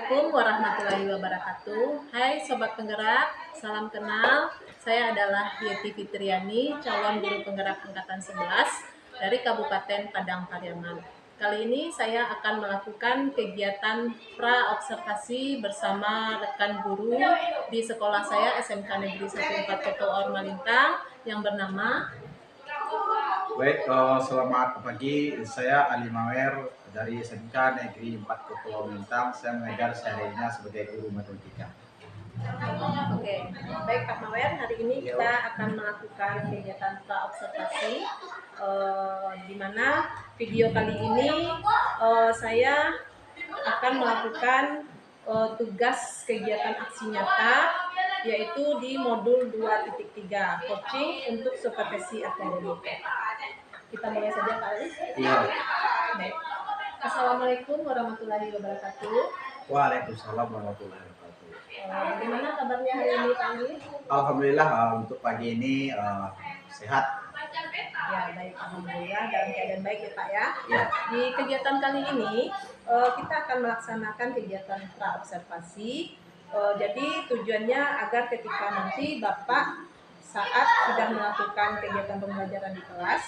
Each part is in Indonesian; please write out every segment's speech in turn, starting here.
Assalamualaikum warahmatullahi wabarakatuh. Hai Sobat Penggerak, salam kenal. Saya adalah Yeti Fitriani, calon guru penggerak angkatan 11 dari Kabupaten Padang Pariaman. Kali ini saya akan melakukan kegiatan pra-observasi bersama rekan guru di sekolah saya SMK Negeri 14 Kota Ormalintang yang bernama Baik, selamat pagi. Saya Ali Mawer dari SMK Negeri 4 Kepulauan Mentang. Saya mengajar sehari-harinya sebagai guru matematika. Oke, baik Pak Mawer. Hari ini kita akan melakukan kegiatan pra-observasi, di mana video kali ini saya akan melakukan tugas kegiatan aksi nyata, yaitu di modul 2.3 coaching untuk supervisi akademik. Kita mulai saja Pak Ali. Iya. Baik. Assalamualaikum warahmatullahi wabarakatuh. Waalaikumsalam warahmatullahi wabarakatuh. Bagaimana kabarnya hari ini Pak Ali? Alhamdulillah untuk pagi ini sehat. Ya, baik, alhamdulillah dalam keadaan baik ya Pak ya. Ya. Di kegiatan kali ini kita akan melaksanakan kegiatan pra-observasi. Jadi tujuannya agar ketika nanti Bapak saat sudah melakukan kegiatan pembelajaran di kelas,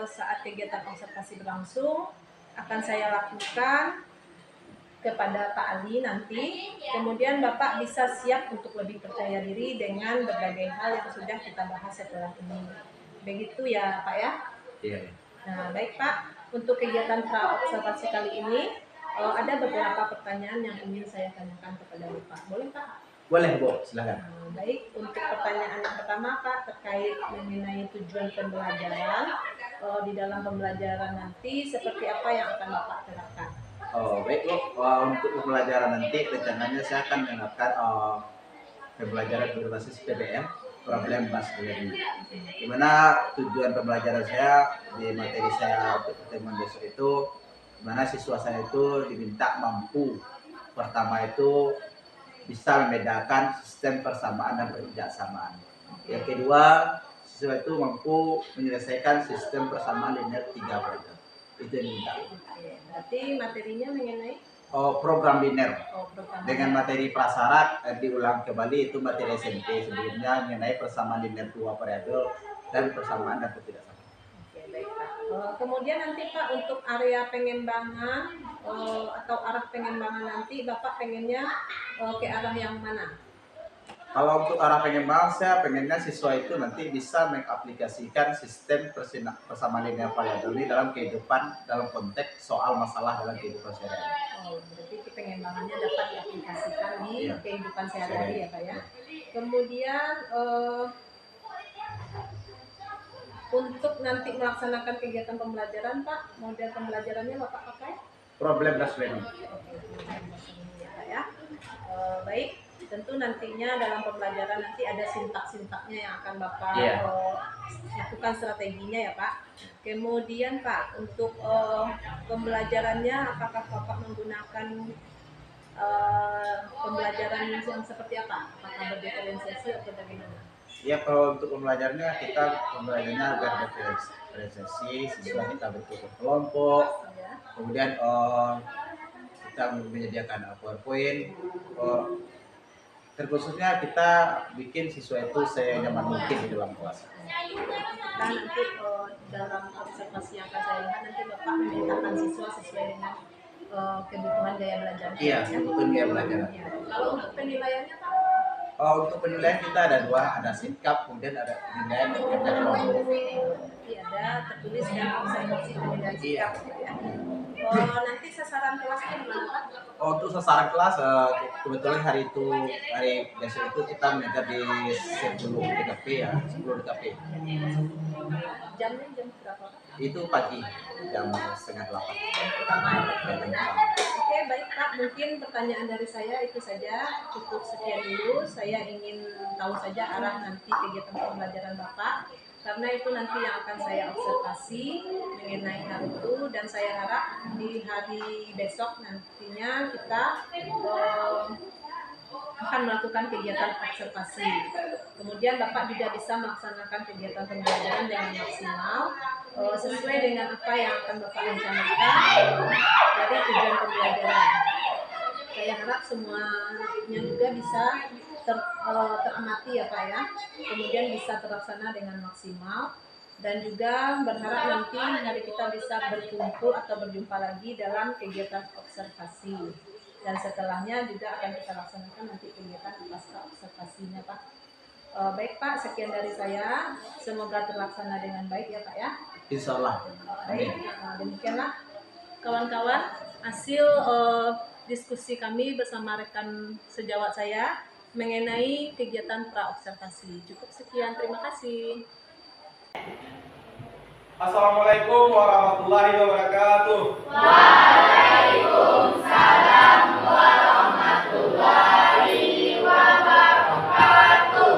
saat kegiatan observasi berlangsung akan saya lakukan kepada Pak Ali nanti, kemudian Bapak bisa siap untuk lebih percaya diri dengan berbagai hal yang sudah kita bahas setelah ini. Begitu ya Pak ya? Iya. Nah baik Pak, untuk kegiatan pra-observasi kali ini ada beberapa pertanyaan yang ingin saya tanyakan kepada Bapak. Boleh Pak? Boleh Bu, silakan. Baik, untuk pertanyaan yang pertama Pak terkait mengenai tujuan pembelajaran, di dalam pembelajaran nanti seperti apa yang akan Bapak terapkan? Baik Bu, untuk pembelajaran nanti rencananya saya akan menerapkan pembelajaran berbasis PBM, problem based learning. Dimana tujuan pembelajaran saya di materi saya untuk pertemuan besok itu, dimana siswa saya itu diminta mampu pertama itu bisa membedakan sistem persamaan dan ketidaksamaan. Yang kedua, siswa itu mampu menyelesaikan sistem persamaan linear 3 beragam. Itu yang diminta. Berarti materinya mengenai program linear. program Dengan materi prasyarat diulang kembali itu materi SMP sebelumnya mengenai persamaan linear 2 variabel dan persamaan dan ketidaksamaan. Oke, baik Pak. Kemudian nanti Pak untuk area pengembangan atau arah pengembangan nanti Bapak pengennya ke arah yang mana? Kalau untuk arah pengembangan saya pengennya siswa itu nanti bisa mengaplikasikan sistem persamaan linear variabel ini dalam kehidupan, dalam konteks soal masalah dalam kehidupan sehari-hari. Berarti pengembangannya dapat diaplikasikan di kehidupan sehari-hari ya Pak ya. Kemudian untuk nanti melaksanakan kegiatan pembelajaran Pak, model pembelajarannya Bapak pakai? Problem based learning. Ya Pak ya. Baik, tentu nantinya dalam pembelajaran nanti ada sintak-sintaknya yang akan Bapak lakukan strateginya ya Pak. Kemudian Pak, untuk pembelajarannya apakah Bapak menggunakan pembelajaran yang seperti apa? Apakah berdiferensiasi atau bagaimana? Ya, kalau untuk pembelajarannya kita pembelajarannya agar berdiferensiasi, siswa kita bertutur kelompok, kemudian kita menyediakan PowerPoint, terkhususnya kita bikin siswa itu senyaman mungkin di dalam kelas. Nah, nanti dalam observasi yang akan saya lihat nanti Bapak memetakan siswa sesuai dengan kebutuhan gaya belajarnya. Iya, kebutuhan gaya belajar. Ya. Kalau untuk penilaiannya Pak? Untuk penilaian kita ada dua, ada sikap, kemudian ada penilaian kerja kelompok. Ada tertulis dan observasi penilaian sikap. Ya. Nanti sasaran kelasnya di mana Pak? Untuk sasaran kelas kebetulan hari besok itu kita mengajar di 10 DKP ya, 10 DKP. Jamnya jam berapa? Itu pagi jam 7:30. Oke, baik Pak, mungkin pertanyaan dari saya itu saja, cukup sekian dulu. Saya ingin tahu saja arah nanti kegiatan pembelajaran Bapak, karena itu nanti yang akan saya observasi mengenai hal itu, dan saya harap di hari besok nantinya kita akan melakukan kegiatan observasi. Kemudian Bapak juga bisa melaksanakan kegiatan pembelajaran dengan maksimal sesuai dengan apa yang akan Bapak rencanakan dari tujuan pembelajaran. berharap semuanya juga bisa teramati ya Pak ya, kemudian bisa terlaksana dengan maksimal, dan juga berharap nanti hari kita bisa berkumpul atau berjumpa lagi dalam kegiatan observasi, dan setelahnya juga akan kita laksanakan nanti kegiatan pasca observasinya Pak. Baik Pak, sekian dari saya, semoga terlaksana dengan baik ya Pak ya. Insya Allah. Baik, demikianlah kawan-kawan hasil diskusi kami bersama rekan sejawat saya mengenai kegiatan pra-observasi. Cukup sekian, terima kasih. Assalamualaikum warahmatullahi wabarakatuh. Waalaikumsalam warahmatullahi wabarakatuh.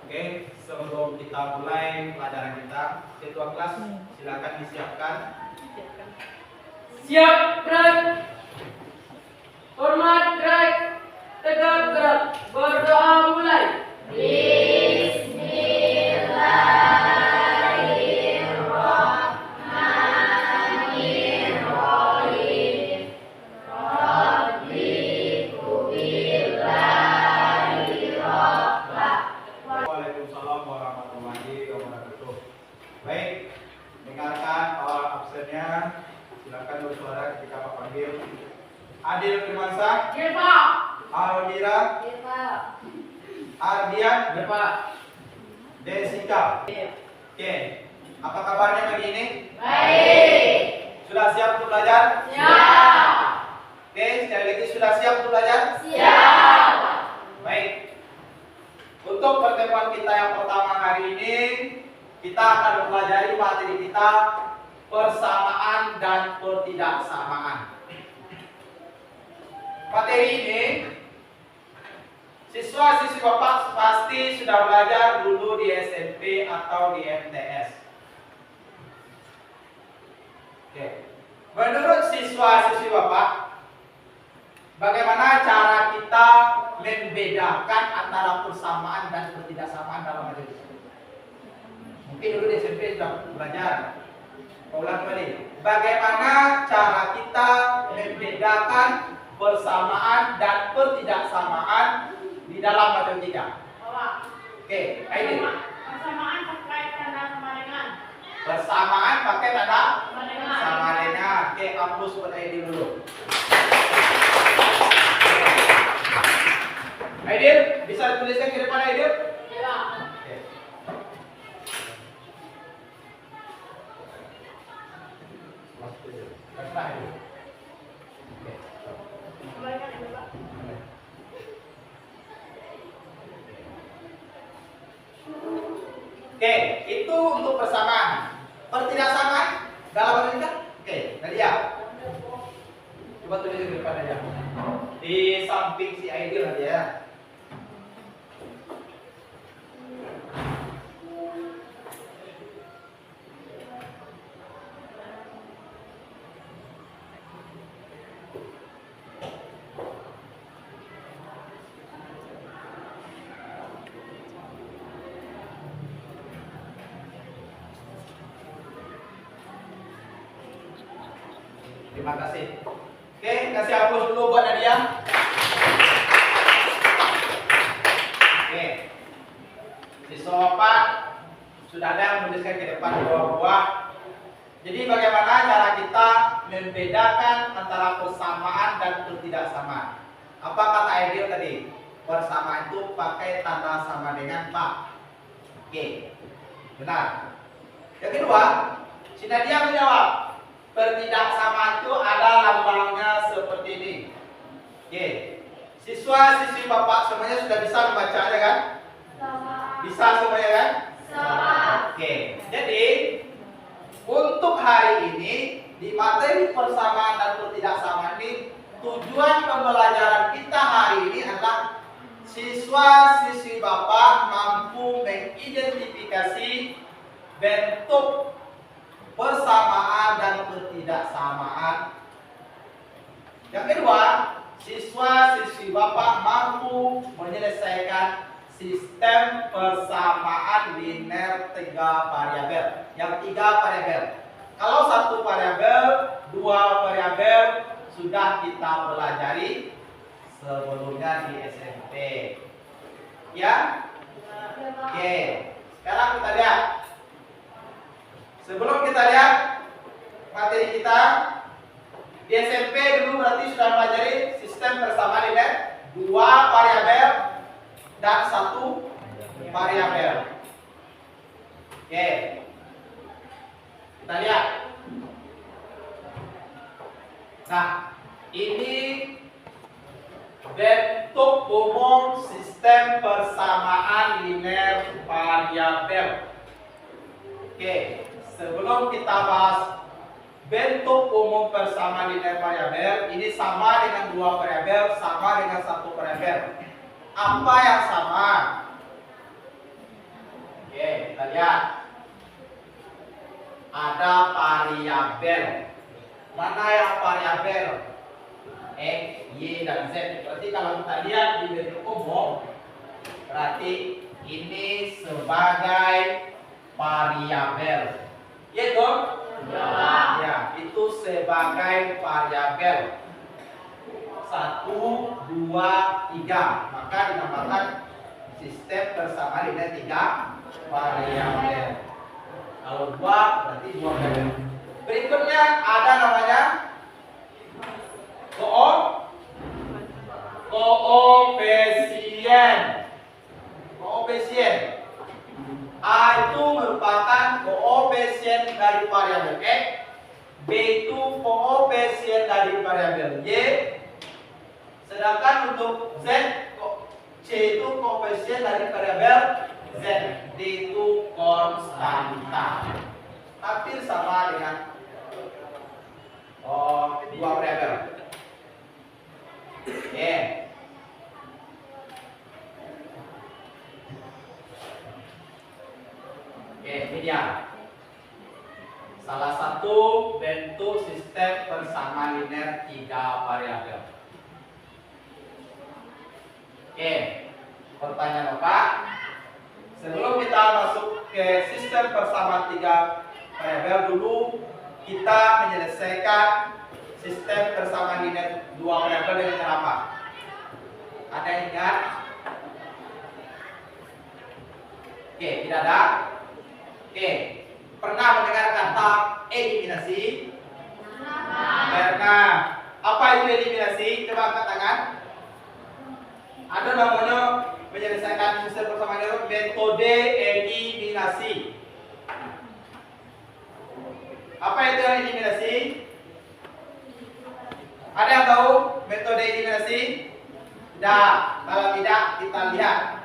Oke, sebelum kita mulai pelajaran kita, ketua kelas silakan disiapkan. Siap, gerak. Hormat, gerak. Tegak, gerak. Berdoa mulai. Waalaikumsalam warahmatullahi wabarakatuh. Baik, dengarkan awal absennya. Silakan bersuara ketika Pak panggil. Adil Firmansyah, Iya, Pak. Almira, Iya, Pak. Ardian, Iya, Pak. Desika. Oke, apa kabarnya pagi ini? Baik. Sudah siap untuk belajar? Siap. Oke, sekali lagi sudah siap untuk belajar? Siap. Baik. Untuk pertemuan kita yang pertama hari ini, kita akan mempelajari materi kita persamaan dan pertidaksamaan. Materi ini siswa-siswi Bapak pasti sudah belajar dulu di SMP atau di MTS. Oke. Menurut siswa-siswi Bapak, bagaimana cara kita membedakan antara persamaan dan pertidaksamaan dalam materi tersebut? Mungkin dulu di SMP sudah belajar. Ulang kembali. Bagaimana cara kita membedakan persamaan dan pertidaksamaan di dalam matematika? Oke, Aidil. Persamaan pakai tanda sama dengan. Persamaan pakai tanda Sama dengan. sama dengan. Oke, hapus buat Aidil dulu. Aidil, bisa dituliskan ke depan Aidil? Iya. Oke. Kata Aidil. Oke, itu untuk persamaan. Pertidaksamaan dalam matematika? Oke, Nadia. Coba tulis di depan aja. Di samping si Aidil aja ya. Terima kasih. Oke, kasih hapus dulu buat Nadia. Oke. Siswa Bapak sudah ada yang menuliskan ke depan buah-buah. Jadi bagaimana cara kita membedakan antara persamaan dan pertidaksamaan? Apa kata Aidil tadi? Persamaan itu pakai tanda sama dengan Pak. Oke. Benar. Yang kedua, si Nadia menjawab. Pertidaksamaan itu ada lambangnya seperti ini. Oke. Siswa-siswi Bapak semuanya sudah bisa membacanya kan? Sama. Bisa semuanya kan? Sama. Oke. Jadi untuk hari ini di materi persamaan dan pertidaksamaan ini tujuan pembelajaran kita hari ini adalah siswa-siswi Bapak mampu mengidentifikasi bentuk persamaan dan pertidaksamaan. Yang kedua, siswa-siswi Bapak mampu menyelesaikan sistem persamaan linear 3 variabel. Yang 3 variabel. Kalau 1 variabel, 2 variabel sudah kita pelajari sebelumnya di SMP. Ya? Oke. Sekarang kita lihat. Sebelum kita lihat materi kita, di SMP dulu berarti sudah pelajari sistem persamaan linear 2 variabel dan 1 variabel. Oke. Kita lihat. Nah, ini bentuk umum sistem persamaan linear variabel. Oke, sebelum kita bahas bentuk umum persamaan linear variabel, ini sama dengan 2 variabel, sama dengan 1 variabel. Apa yang sama? Oke, kita lihat. Ada variabel. Mana yang variabel? X, Y, dan Z. Berarti kalau kita lihat di bentuk umum, berarti ini sebagai variabel. Ya dong? Ya, itu sebagai variabel. 1, 2, 3. Maka dinamakan sistem persamaan linear 3 variabel. Kalau 2 berarti 2 variabel. Berikutnya ada namanya koefisien. Koefisien. A itu merupakan koefisien dari variabel X, B itu koefisien dari variabel Y, sedangkan untuk Z, C itu koefisien dari variabel Z, D itu konstanta. Hampir sama dengan 2 variabel. Oke. Oke, ini dia. Salah satu bentuk sistem persamaan linear 3 variabel. Oke, pertanyaan Bapak. Sebelum kita masuk ke sistem persamaan 3 variabel, dulu kita menyelesaikan sistem persamaan linear 2 variabel dengan cara apa? Ada yang ingat? Oke, tidak ada. Oke, pernah mendengar kata eliminasi? Pernah. Apa itu eliminasi? Coba angkat tangan. Ada namanya menyelesaikan sistem persamaan linear metode eliminasi. Apa itu eliminasi? Ada yang tahu metode eliminasi? Tidak. Kalau tidak, kita lihat.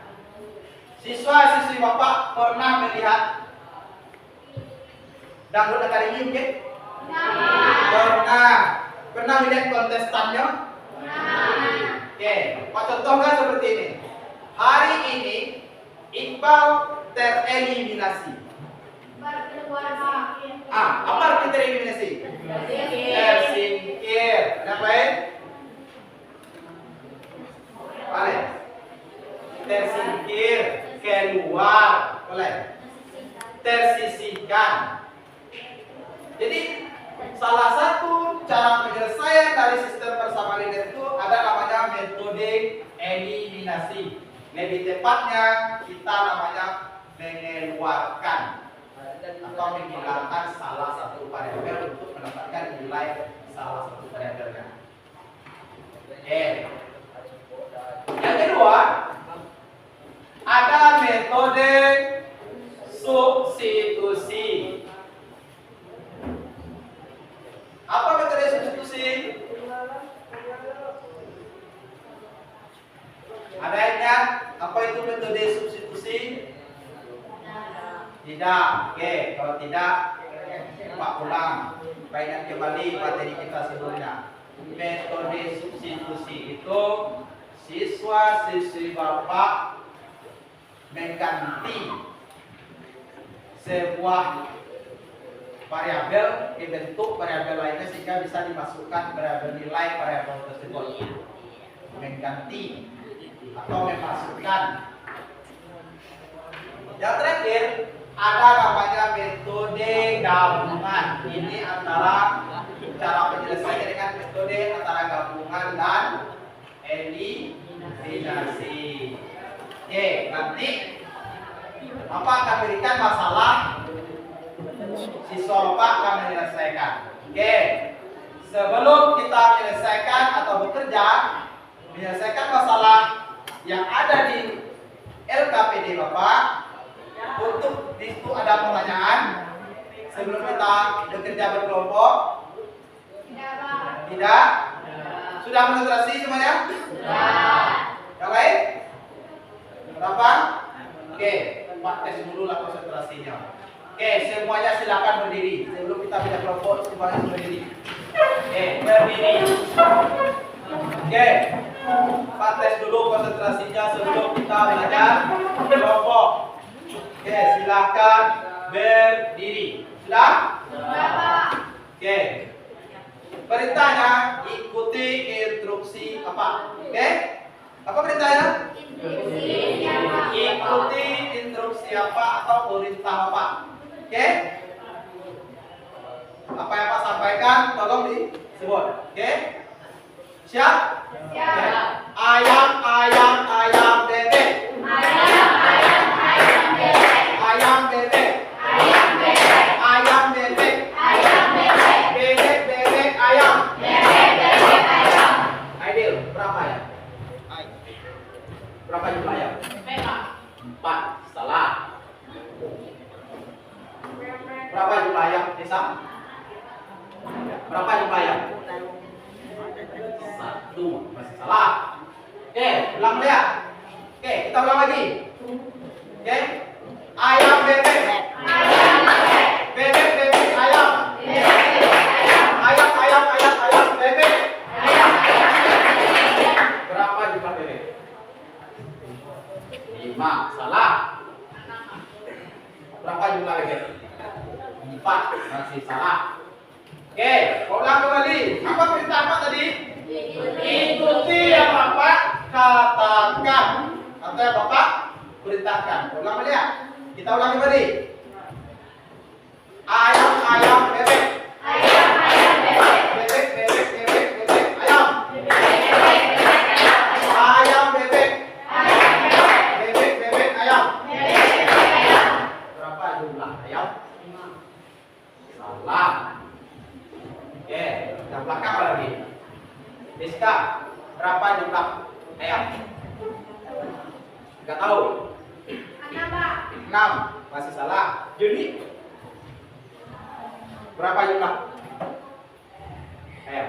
Siswa-siswi Bapak pernah melihat dangdut akademi mungkin? Pernah. Pernah melihat kontestannya? Oke, Pak contohkan seperti ini. Hari ini Iqbal tereliminasi. Apa arti tereliminasi? Tersingkir. Yang lain? Boleh. Tersingkir, keluar, boleh. Tersisihkan. Jadi salah satu cara penyelesaian dari sistem persamaan linear itu ada namanya metode eliminasi. Lebih tepatnya kita namanya mengeluarkan atau menghilangkan salah satu variabel untuk mendapatkan nilai salah satu variabelnya. Oke. Yang kedua, ada metode substitusi. Apa metode substitusi? Ada yang ingat apa itu metode substitusi? Tidak. Oke, kalau tidak, Pak ulang. Pak ingat kembali materi kita sebelumnya. Metode substitusi itu siswa-siswi Bapak mengganti sebuah variabel ke bentuk variabel lainnya sehingga bisa dimasukkan variabel nilai variabel tersebut. Mengganti atau memasukkan. Yang terakhir ada namanya metode gabungan. Ini antara cara penyelesaiannya dengan metode antara gabungan dan eliminasi. Oke, nanti Bapak akan berikan masalah, siswa Bapak akan menyelesaikan. Oke, sebelum kita menyelesaikan atau bekerja, menyelesaikan masalah yang ada di LKPD Bapak, untuk di situ ada pertanyaan sebelum kita bekerja berkelompok. Tidak? Sudah konsentrasi semuanya? Sudah. Yang lain? Berapa? Oke, Pak tes dulu lah konsentrasinya. Oke, semuanya silakan berdiri. Sebelum kita pindah kelompok, semuanya berdiri. Oke, berdiri. Oke, Pak tes dulu konsentrasinya sebelum kita belajar kelompok. Oke, silakan berdiri. Sudah? Sudah. Oke. Perintahnya ikuti instruksi apa? Oke? Apa perintahnya? Ikuti instruksi apa atau perintah apa? Oke? Apa yang Pak sampaikan tolong disebut. Oke? Siap? Siap. Ayam, ayam, ayam, bebek. Ayam, ayam, ayam, bebek. Ayam, bebek. Ayam, bebek. Ayam, bebek. Ayam, bebek. Bebek, bebek, ayam. Bebek, bebek, ayam. Aidil, berapa ya? Berapa jumlah ayam? 4. Salah. Berapa jumlah ayam, Nisa? Berapa jumlah ayam? 1. Masih salah. Oke, ulang ya. Oke, kita ulang lagi. Oke. Ayam, bebek. Ayam, bebek. Bebek, bebek, ayam. Bebek, bebek, ayam. Ayam, ayam, ayam, ayam, bebek. Ayam, ayam, ayam. Berapa jumlah bebek? 5. Salah. Berapa jumlah bebek? 4. Masih salah. Oke, ulang kembali. Apa perintah apa tadi? Ikuti yang Bapak katakan atau yang Bapak perintahkan. Ulang kembali ya. Kita ulang kembali. Ayam, ayam, bebek. Ayam, ayam, bebek. Bebek, bebek, bebek, bebek, ayam. Bebek, bebek, bebek, ayam. Ayam, bebek. Ayam, bebek. Bebek, bebek, ayam. Bebek, bebek, ayam. Berapa jumlah ayam? 5. Salah. Oke, yang belakang apa lagi? Rizka, berapa jumlah ayam? Enggak tahu. 6. Masih salah. Juni, berapa jumlah ayam?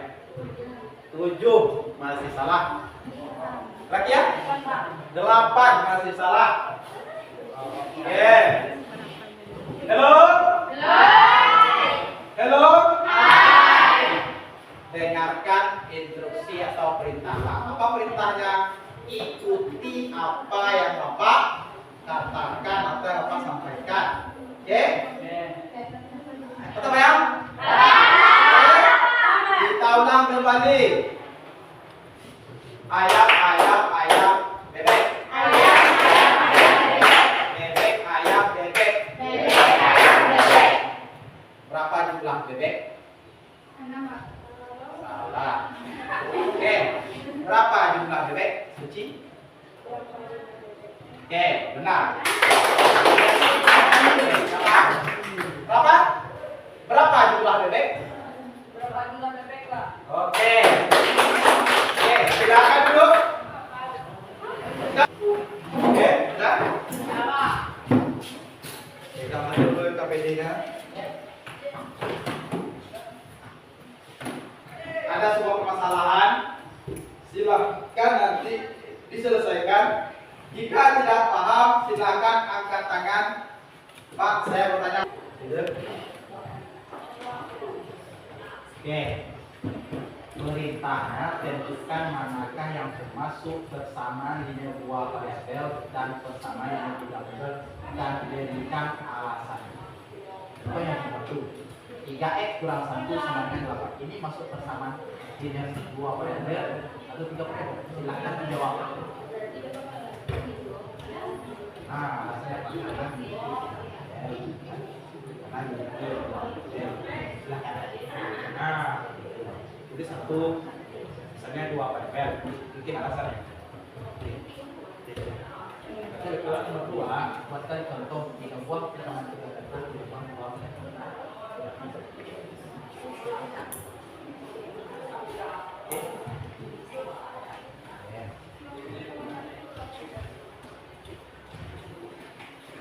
7. Masih salah. Lagi ya? 8. Masih salah. Oke. Halo? Halo? Dengarkan instruksi atau perintah. Apa perintahnya? Ikuti apa yang Bapak katakan atau yang Bapak sampaikan. Oke? Betul ya? Kita ulang kembali. Ayam, ayam, ayam, bebek. Ayam, ayam, ayam, bebek. Bebek, ayam, bebek. Bebek, ayam, bebek. Berapa jumlah bebek? 6. Salah. Oke, berapa jumlah bebek? Suci? Oke, benar. Berapa? Berapa jumlah bebek? Berapa jumlah bebek, Pak? Oke. Oke, silakan duduk. Oke, sudah? Oke, gambar dulu KPD-nya. Ada sebuah permasalahan, silakan nanti diselesaikan. Jika tidak paham, silakan angkat tangan. Pak, saya bertanya. Oke, perintahnya tentukan manakah yang termasuk bersama nilai 2 variabel dan bersama nilai 3 dan diberikan alasan. Apa yang satu? 3x kurang 1 sama dengan 8. Ini masuk persamaan nilai 2 variabel atau 3 variabel? Silakan menjawab. Nah, alasannya silakan. Nah, jadi 1 misalnya 2 variabel. Mungkin alasannya. Kalau nomor 2, buatkan contoh 3 buah bilangan 3 kata 3 buah.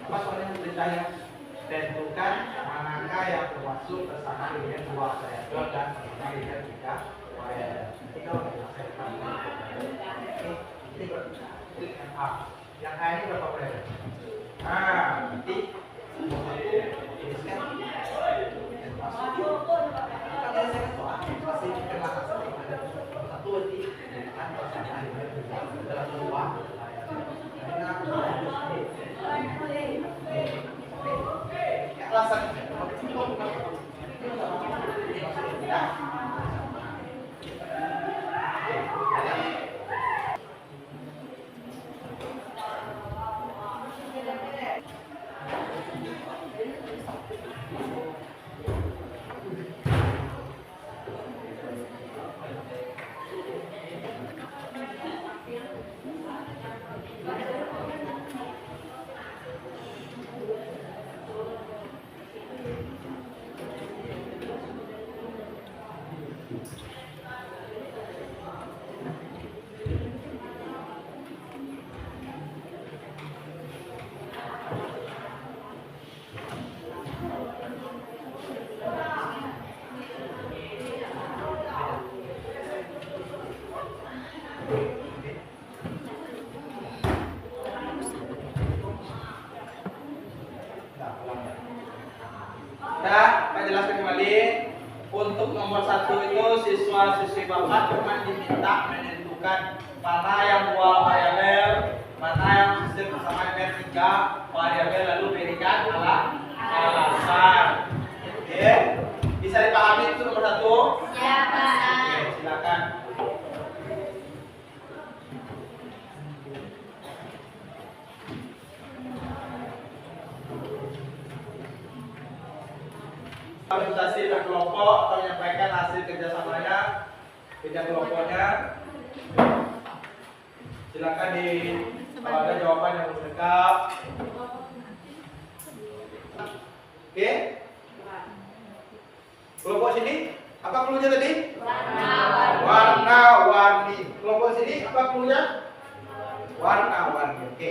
Apa soalnya ceritanya? Tentukan manakah yang termasuk bersama dengan 2 variabel dan bersama dengan 3 variabel. Nanti kalau dijelaskan yang A. Yang A ini berapa variabel? Nah, nanti tuliskan Saya jelaskan kembali. Untuk nomor 1 itu siswa-siswi Bapak cuma diminta menentukan mana yang 2 variabel, mana yang sistem bersama dengan 3 variabel, lalu berikan alasan. Oke, bisa dipahami itu nomor 1? Ya, Pak. Oke, silakan. Presentasi dan kelompok atau menyampaikan hasil kerjasamanya kerja kelompoknya. Silakan kalau ada jawaban yang belum lengkap. Oke. Kelompok sini apa cluenya tadi? Warna-warni. Kelompok sini apa cluenya? Warna-warni. Oke.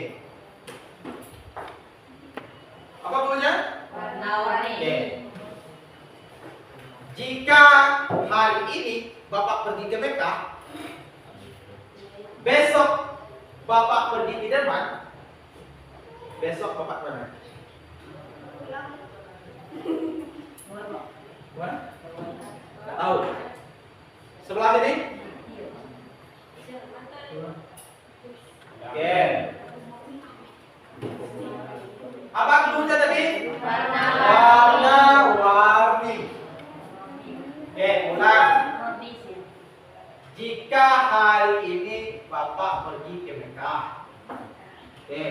Apa cluenya? Warna-warni. Oke. Jika hari ini Bapak pergi ke Mekah, besok Bapak pergi ke Jerman, besok Bapak mana? Mana? Nggak tahu. Sebelah sini? Oke. Apa cluenya tadi? Warna-warni. Oke, ulang. Jika hari ini Bapak pergi ke Mekah, oke,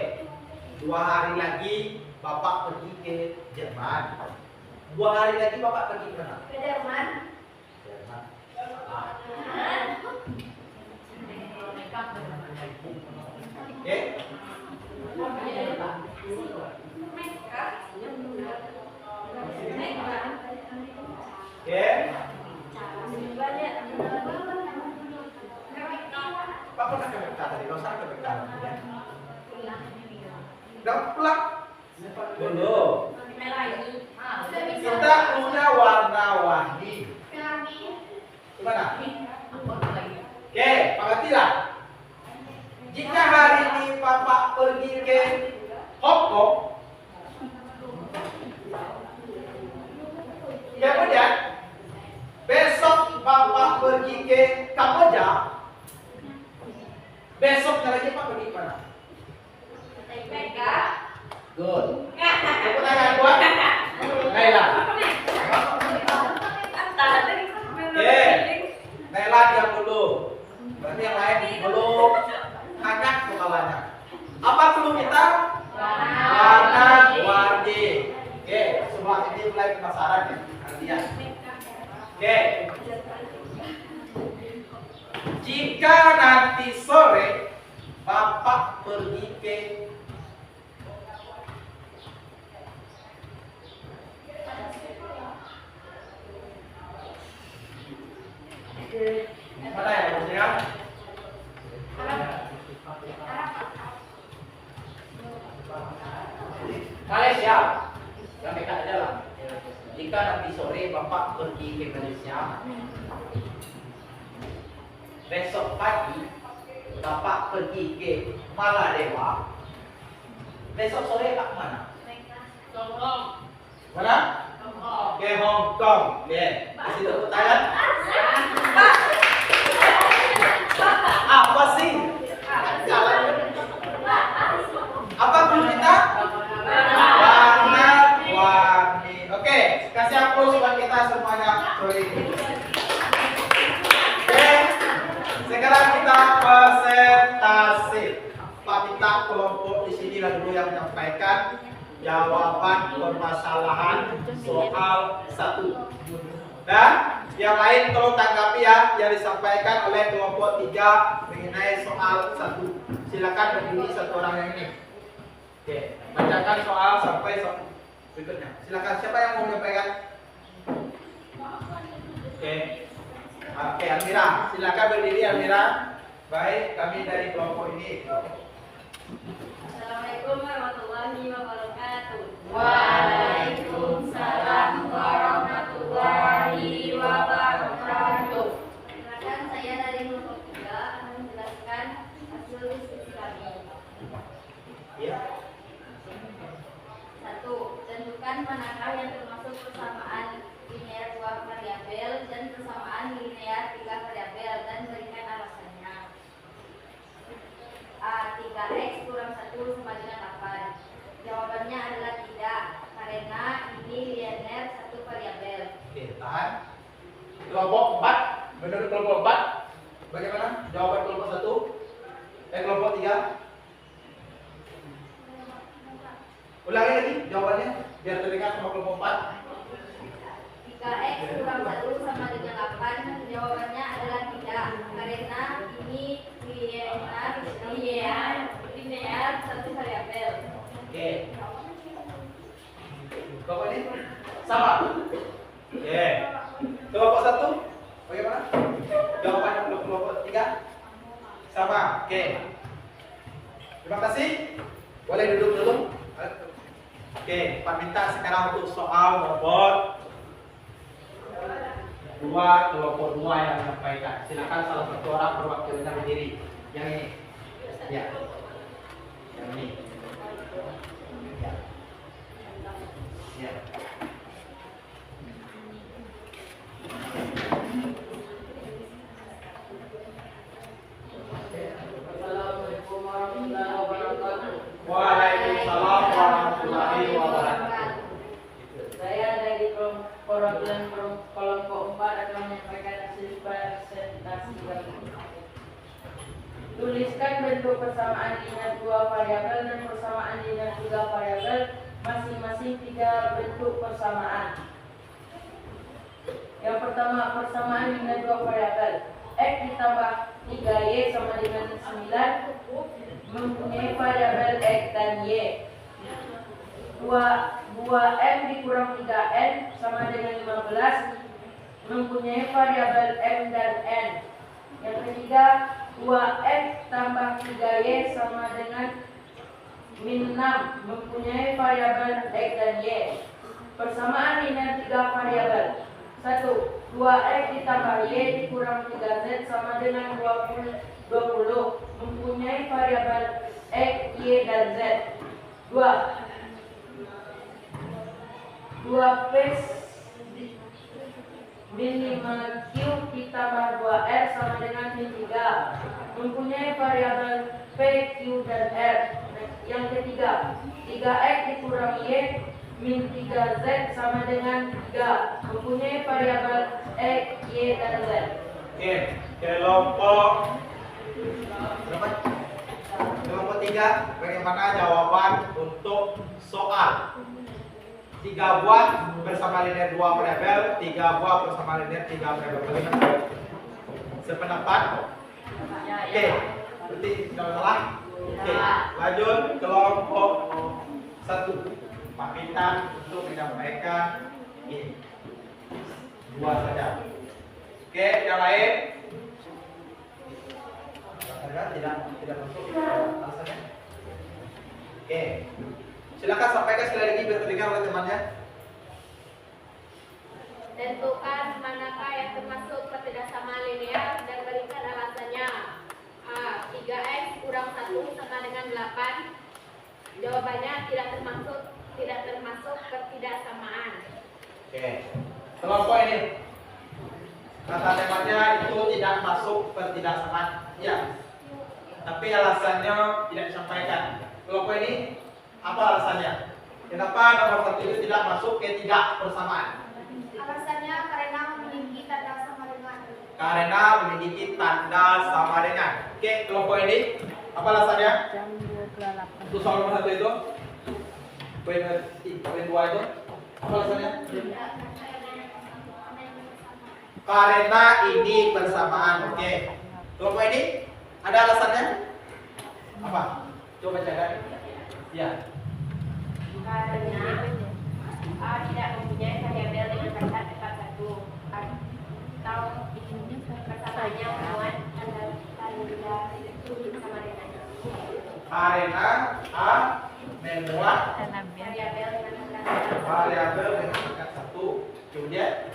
2 hari lagi Bapak pergi ke Jerman, 2 hari lagi Bapak pergi ke mana? Ke Jerman. Jerman. Oke. Oke. Pak pernah ke Mekah tadi? Rosa ke Mekah? Udah pulang? Belum. Kita punya warna-warni. Gimana? Oke, perhatilah. Jika hari ini Bapak pergi ke Hong Kong, kemudian besok Bapak pergi ke Kamboja, besoknya lagi Pak pergi ke mana? Good. Tepuk tangan buat Naila. Oke, Naila diam dulu. Berarti yang lain belum hangat kepalanya. Apa clue kita? Warna-warni. Oke, sebelah ini mulai penasaran ya. Lihat. Oke. Jika nanti sore Bapak pergi ke Kalian siap? Yang dekat aja lah. Jika nanti sore Bapak pergi ke Malaysia, besok pagi Bapak pergi ke Maladewa, besok sore Pak mana? Mana? Ke Hong Kong. Lihat, di situ tepuk tangan. Apa sih? Apa dulu kita? Warna-warni. Oke, kasih aplaus buat kita semuanya sore ini. Oke, sekarang kita presentasi. Pak minta kelompok di sini lah dulu yang menyampaikan jawaban permasalahan soal 1. Dan yang lain tolong tanggapi ya yang disampaikan oleh kelompok 3 mengenai soal 1. Silakan berdiri satu orang yang ini. Oke, bacakan soal sampai berikutnya. Silakan, siapa yang mau menyampaikan? Oke, Almira, silakan berdiri Almira. Baik, kami dari kelompok ini. Assalamualaikum warahmatullahi wabarakatuh. Waalaikumsalam warahmatullahi wabarakatuh. Perkenalkan, saya dari kelompok 3 akan menjelaskan hasil diskusi kami. Ya. 1. Tentukan manakah yang termasuk persamaan linear 2 variabel dan persamaan linear 3 variabel dan berikan alasannya. A. 3x kurang 1 sama dengan 8. Jawabannya adalah tidak, karena ini linear 1 variabel. Oke, tahan. Kelompok 4, menurut kelompok 4 bagaimana jawaban kelompok 1? Kelompok 3. Ulangi lagi jawabannya biar terdengar sama kelompok 4. 3x kurang 1 sama dengan 8. Jawabannya adalah tidak, karena ini linear 1 variabel. Oke. Kelompok ini sama. Oke. Kelompok 1 bagaimana? Jawabannya untuk kelompok 3 sama. Oke. Terima kasih. Boleh duduk dulu. Oke, Pak minta sekarang untuk soal nomor 2, kelompok 2 yang menyampaikan. Silakan salah satu orang perwakilan berdiri. Yang ini. Ya. Yang ini. Ya. Ya. Assalamualaikum warahmatullahi wabarakatuh. Waalaikumsalam warahmatullahi wabarakatuh. Saya dari perwakilan kelompok 4 akan menyampaikan hasil presentasi kami. Tuliskan bentuk persamaan linear 2 variabel dan persamaan linear 3 variabel, masing-masing 3 bentuk persamaan. Yang pertama, persamaan linear 2 variabel. X ditambah 3y sama dengan 9 mempunyai variabel X dan Y. 2M dikurang 3N sama dengan 15 mempunyai variabel M dan N. Yang ketiga, 2X tambah 3Y sama dengan min 6 mempunyai variabel X dan Y. Persamaan linear 3 variabel. 1. 2X ditambah Y dikurang 3Z sama dengan 20 mempunyai variabel X, Y, dan Z. 2P min 5Q ditambah 2R sama dengan min 3 mempunyai variabel P, Q, dan R. Yang ketiga, 3X dikurang Y min 3Z sama dengan 3 mempunyai variabel X, Y, dan Z. Oke, kelompok berapa? Kelompok 3, bagaimana jawaban untuk soal 3 buah bersama linear 2 variabel, 3 buah bersama linear 3 variabel. Bagaimana? Sependapat? Oke, berarti tidak salah. Oke, lanjut kelompok 1. Pak Bintang untuk menyampaikan ini 2 saja. Oke, yang lain? Ada tidak masuk alasannya? Oke. Silakan sampaikan sekali lagi biar terdengar oleh temannya. Tentukan manakah yang termasuk ketidaksamaan linear dan berikan alasannya. A. 3x kurang 1 sama dengan 8. Jawabannya tidak termasuk ketidaksamaan. Oke. Kelompok ini kata temanya itu tidak masuk ketidaksamaan. Ya. Tapi alasannya tidak disampaikan. Kelompok ini apa alasannya? Kenapa nomor 1 itu tidak masuk ketidakbersamaan? Alasannya karena memiliki tanda sama dengan. Karena memiliki tanda sama dengan. Oke, kelompok ini apa alasannya? Untuk soal nomor 1 itu poin 2 itu apa alasannya? Karena ini bersamaan. Oke. Kelompok ini ada alasannya? Apa? Coba bacakan. Ya. Karena A tidak mempunyai variabel dengan kata tepat 1 atau persamaannya memuat tanda sama dengan. Karena A memuat Variabel dengan kata variabel dengan tingkat 1, kemudian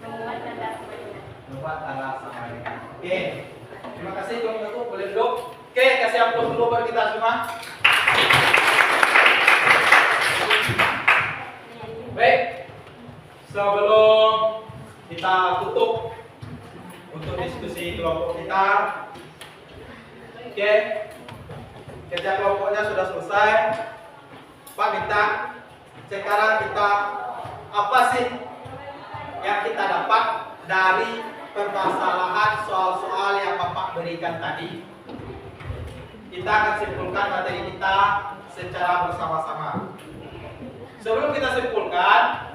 memuat tanda sama dengan. membuat tanda sama dengan. Oke. Terima kasih teman-teman, boleh duduk. Oke, kasih aplaus dulu buat kita semua. Baik. Sebelum kita tutup untuk diskusi kelompok kita, oke, kerja kelompoknya sudah selesai. Pak minta sekarang kita apa sih yang kita dapat dari permasalahan soal-soal yang Bapak berikan tadi? Kita akan simpulkan materi kita secara bersama-sama. Sebelum kita simpulkan,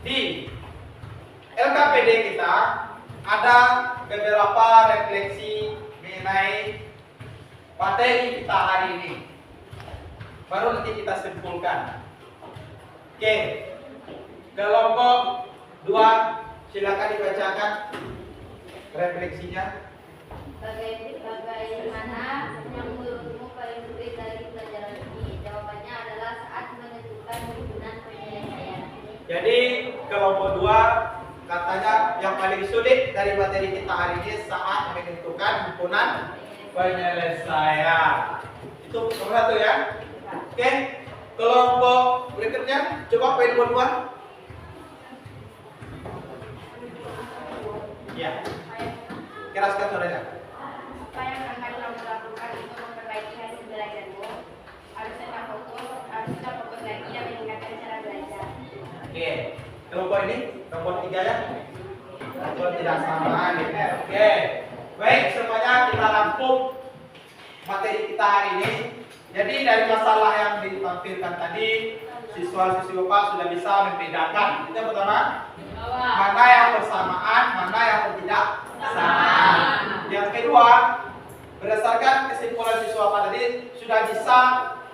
di LKPD kita ada beberapa refleksi mengenai materi kita hari ini. Baru nanti kita simpulkan. Oke, kelompok 2 silakan dibacakan refleksinya. Bagaimana yang menurutmu paling sulit dari pelajaran ini? Jawabannya adalah saat menentukan himpunan penyelesaian. Jadi kelompok 2 katanya yang paling sulit dari materi kita hari ini saat menentukan himpunan penyelesaian. Itu nomor 1 ya. Oke, kelompok berikutnya coba poin 2. Ya, keraskan suaranya. Apa yang akan kamu lakukan untuk memperbaiki hasil belajarmu? Harus tetap fokus lagi dan meningkatkan cara belajar. Oke, kelompok ini kelompok 3 ya. Kelompok tidak sama gitu. Oke, baik semuanya kita rangkum materi kita hari ini. Jadi dari masalah yang ditampilkan tadi, siswa-siswi Bapak sudah bisa membedakan. Itu yang pertama, mana yang bersamaan, mana yang tidak bersamaan. Yang kedua, berdasarkan kesimpulan siswa Bapak tadi sudah bisa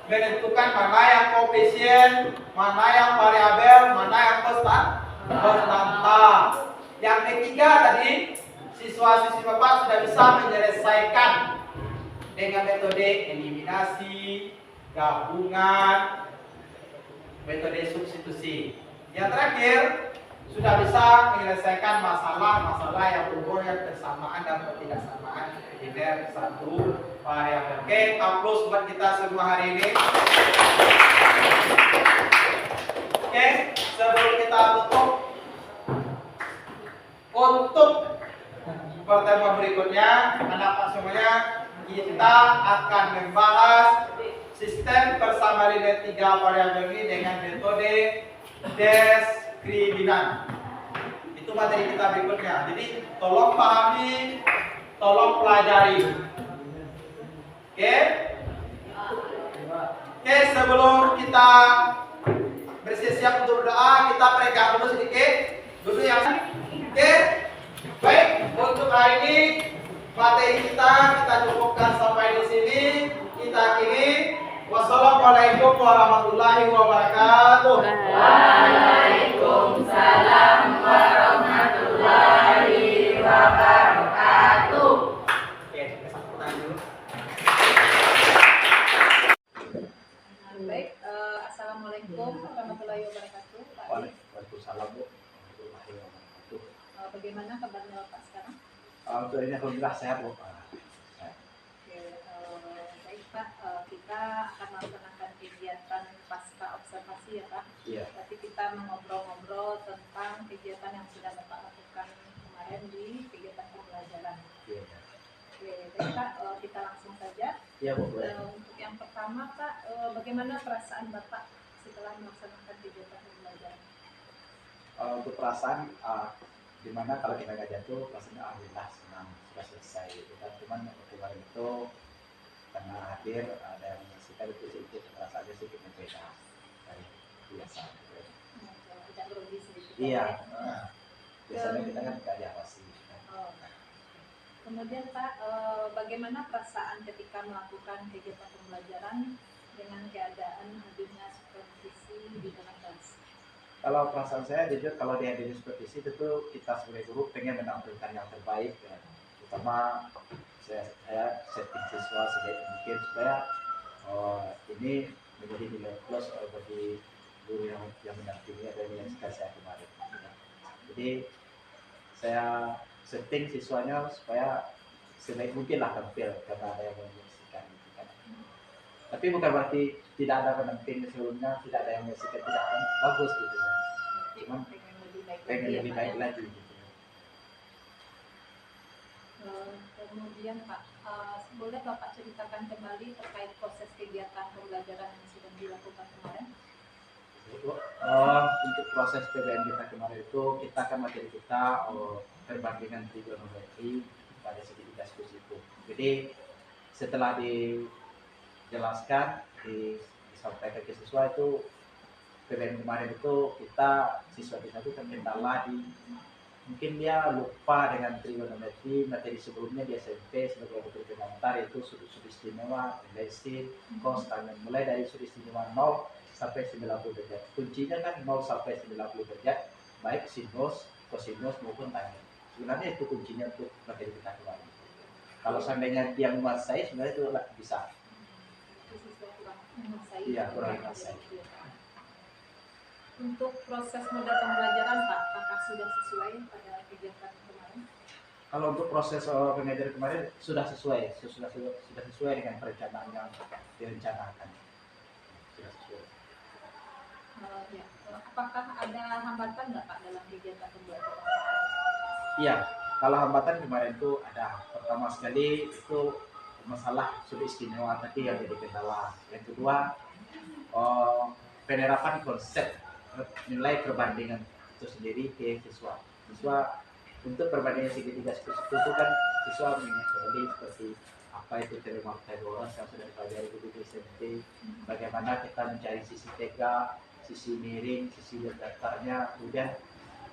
menentukan mana yang koefisien, mana yang variabel, mana yang konstanta. Yang ketiga tadi, siswa-siswi Bapak sudah bisa menyelesaikan dengan metode eliminasi, gabungan, metode substitusi. Yang terakhir, sudah bisa menyelesaikan masalah-masalah yang berhubungan kesamaan dan ketidaksamaan linear satu variabel. Oke, aplaus buat kita semua hari ini. Oke, sebelum kita tutup, untuk pertemuan berikutnya, anak-anak semuanya, kita akan membahas sistem bersama linear 3 variabel ini dengan metode diskriminan. Itu materi kita berikutnya. Jadi tolong pahami, tolong pelajari. Oke? Oke, sebelum kita bersiap untuk berdoa, kita peregang dulu sedikit. Dulu yang oke. Baik, untuk hari ini materi kita cukupkan sampai di sini. Kita akhiri. Wassalamualaikum warahmatullahi wabarakatuh. Waalaikumsalam warahmatullahi wabarakatuh. Baik, Assalamualaikum warahmatullahi wabarakatuh, Pak Adi. Waalaikumsalam Bu. Warahmatullahi wabarakatuh. Bagaimana kabarnya Bapak sekarang? Untuk ini alhamdulillah sehat Bu. Sehat. Oke, baik Pak, kita akan melaksanakan kegiatan pasca observasi ya Pak. Iya. Tapi kita mengobrol-ngobrol tentang kegiatan yang sudah Bapak lakukan kemarin di kegiatan pembelajaran. Iya. Oke, baik Pak, kita langsung saja. Iya Bu. Boleh. Untuk yang pertama Pak, bagaimana perasaan Bapak setelah melaksanakan kegiatan pembelajaran? Untuk perasaan dimana kalau kita ngajar tuh rasanya alhamdulillah senang sudah selesai gitu kan. Cuman kemarin itu karena hadir ada yang menyaksikan itu sedikit perasaannya sedikit berbeda dari biasa gitu. Tidak grogi sedikit. Iya. Biasanya kita kan tidak diawasi. Oh. Kemudian Pak, bagaimana perasaan ketika melakukan kegiatan pembelajaran dengan keadaan hadirnya supervisi di dalam kelas? Kalau perasaan saya jujur kalau dihadiri supervisi itu kita sebagai guru pengen menampilkan yang terbaik ya. Terutama saya setting siswa sebaik mungkin supaya ini menjadi nilai plus bagi guru yang mendampingi atau yang saya kemarin. Jadi saya setting siswanya supaya sebaik mungkin lah tampil karena ada yang menyaksikan gitu kan. Tapi bukan berarti tidak ada pendamping sebelumnya, tidak ada yang menyaksikan tidak bagus gitu kan. Cuman pengen lebih baik lagi gitu. Kemudian Pak, boleh Bapak ceritakan kembali terkait proses kegiatan pembelajaran yang sudah dilakukan kemarin? Untuk proses PBM kita kemarin itu kita kan materi kita perbandingan trigonometri pada segitiga diskusi itu. Jadi setelah dijelaskan disampaikan ke siswa itu PBM kemarin itu kita siswa kita itu terkendala di mungkin dia lupa dengan trigonometri materi sebelumnya di SMP sebagai bentuk pengantar itu sudut istimewa, relasi, cos, tangen mulai dari sudut istimewa 0 sampai 90 derajat. Kuncinya kan 0 sampai 90 derajat baik sinus, kosinus maupun tangen. Sebenarnya itu kuncinya untuk materi kita kemarin. Kalau seandainya dia menguasai sebenarnya itu bisa. Iya, kurang menguasai. Untuk proses model pembelajaran Pak, apakah sudah sesuai pada kegiatan kemarin? Kalau untuk proses pengajaran kemarin sudah sesuai dengan perencanaan yang direncanakan. Sudah sesuai. Ya. Apakah ada hambatan nggak Pak dalam kegiatan pembelajaran? Iya, kalau hambatan kemarin itu ada. Pertama sekali itu masalah sudut istimewa tadi yang jadi kendala. Yang kedua penerapan konsep nilai perbandingan itu sendiri ke siswa. Siswa untuk perbandingan segitiga itu kan siswa mengingat kembali seperti apa itu teorema Pythagoras yang sudah dipelajari di SMP. Bagaimana kita mencari sisi tegak, sisi miring, sisi datarnya. Kemudian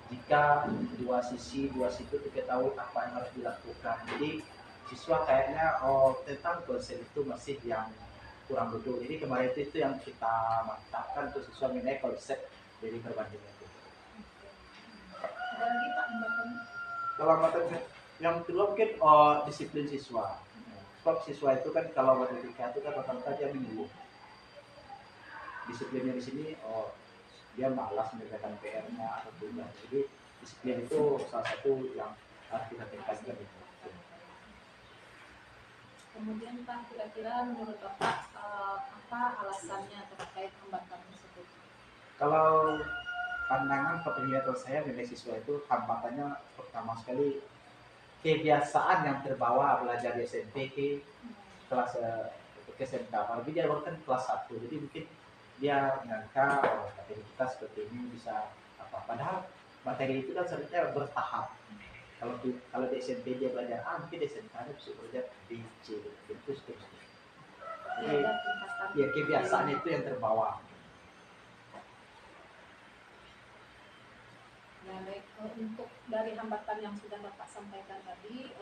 jika dua sisi itu diketahui apa yang harus dilakukan. Jadi siswa kayaknya tentang konsep itu masih yang kurang betul. Jadi kemarin itu yang kita mantapkan untuk siswa mengenai konsep dari perbandingan itu. Ada lagi Pak hambatannya? Kalau hambatan yang kedua mungkin disiplin siswa. Sebab siswa itu kan kalau matematika itu kan rata-rata dia mengeluh. Disiplinnya di sini dia malas mengerjakan PR-nya atau tugas. Jadi disiplin itu salah satu yang harus kita tingkatkan itu. Kemudian Pak, kira-kira menurut Bapak apa alasannya terkait hambatan tersebut? Kalau pandangan penglihatan saya mengenai siswa itu hambatannya pertama sekali kebiasaan yang terbawa belajar di SMP ke kelas ke SMK. Apalagi dia baru kan kelas 1, jadi mungkin dia menyangka materi kita seperti ini bisa apa. Padahal materi itu kan sebenarnya bertahap. Kalau di SMP dia belajar A, mungkin di SMK dia bisa belajar B, C, itu seterusnya. Jadi ya kebiasaan itu yang terbawa. Ya baik, untuk dari hambatan yang sudah Bapak sampaikan tadi,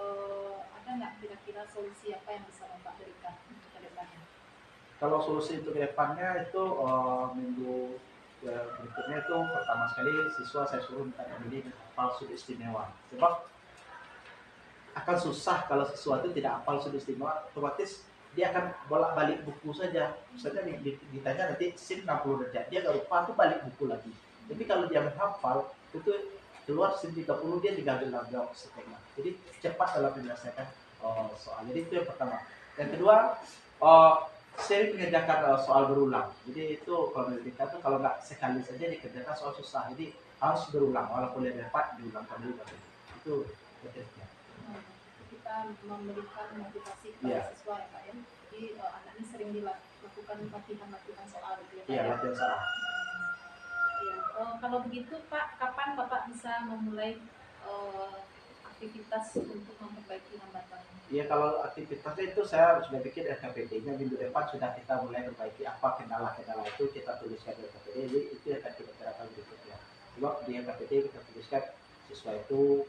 ada nggak kira-kira solusi apa yang bisa Bapak berikan untuk ke depannya? Kalau solusi untuk kedepannya itu minggu berikutnya itu pertama sekali siswa saya suruh minta beli hafal sudut istimewa. Sebab akan susah kalau sesuatu tidak hafal sudut istimewa, otomatis dia akan bolak-balik buku saja. Misalnya ditanya nanti SIN 60 derajat, dia nggak lupa tuh balik buku lagi. Tapi kalau dia menghafal itu keluar SIN 30 dia tinggal gelap setengah. Jadi cepat dalam menyelesaikan soal. Jadi itu yang pertama. Yang kedua, sering mengerjakan soal berulang. Jadi itu kalau menurut kita tuh kalau nggak sekali saja dikerjakan soal susah. Jadi harus berulang, walaupun dia dapat diulang kembali. Itu triknya. Kita memberikan motivasi kepada Iya. siswa ya Pak ya. Jadi anak ini sering dilakukan latihan soal gitu ya Pak. Iya, ya? latihan soal. Iya. Kalau begitu Pak, kapan Bapak bisa memulai aktivitas untuk memperbaiki hambatan? Iya, kalau aktivitasnya itu saya sudah bikin RKPD-nya minggu depan sudah kita mulai perbaiki apa kendala-kendala itu kita tuliskan di RKPD. Jadi itu yang akan kita terapkan berikutnya. Sebab di RKPD kita tuliskan siswa itu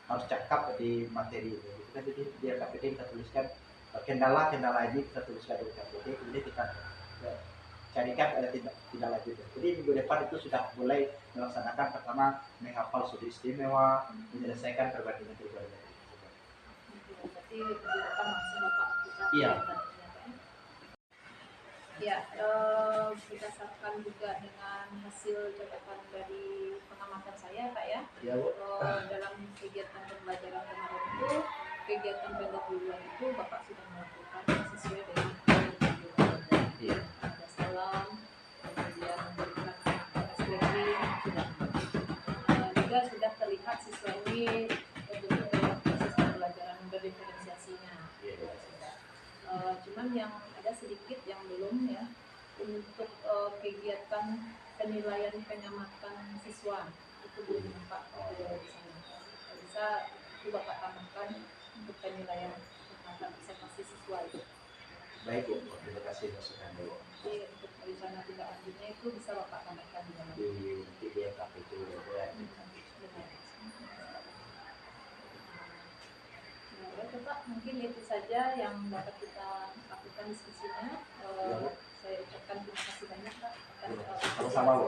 harus cakap di materi itu. Jadi di RKPD kita tuliskan kendala-kendala ini kita tuliskan di RKPD, kemudian kita carikan ada tidak lanjut. Jadi minggu depan itu sudah mulai melaksanakan pertama menghafal sudut istimewa, menyelesaikan perbandingan perbandingan. Berarti akan langsung Bapak kita. Iya. Ya, berdasarkan juga dengan hasil catatan dari pengamatan saya Pak ya. Iya, Bu. Dalam kegiatan pembelajaran kemarin itu, kegiatan pendek duluan itu Bapak sudah melakukan sesuai dengan Iya. ada salam, kemudian memberikan SPG, juga sudah terlihat siswa ini terbentuk dalam proses pembelajaran berdiferensiasinya. Iya. Cuman yang ada sedikit yang belum ya untuk kegiatan penilaian pengamatan siswa itu belum Pak di sana. Bisa itu Bapak tambahkan untuk penilaian pengamatan observasi siswa itu. Baik, Bu. Terima kasih masukan dulu. Jadi untuk rencana tindak lanjutnya itu bisa Bapak tambahkan di dalam Di KPD ya. Ya, Pak, mungkin itu saja yang dapat kita lakukan diskusinya. Saya ucapkan terima kasih banyak Pak. Sama-sama, Bu.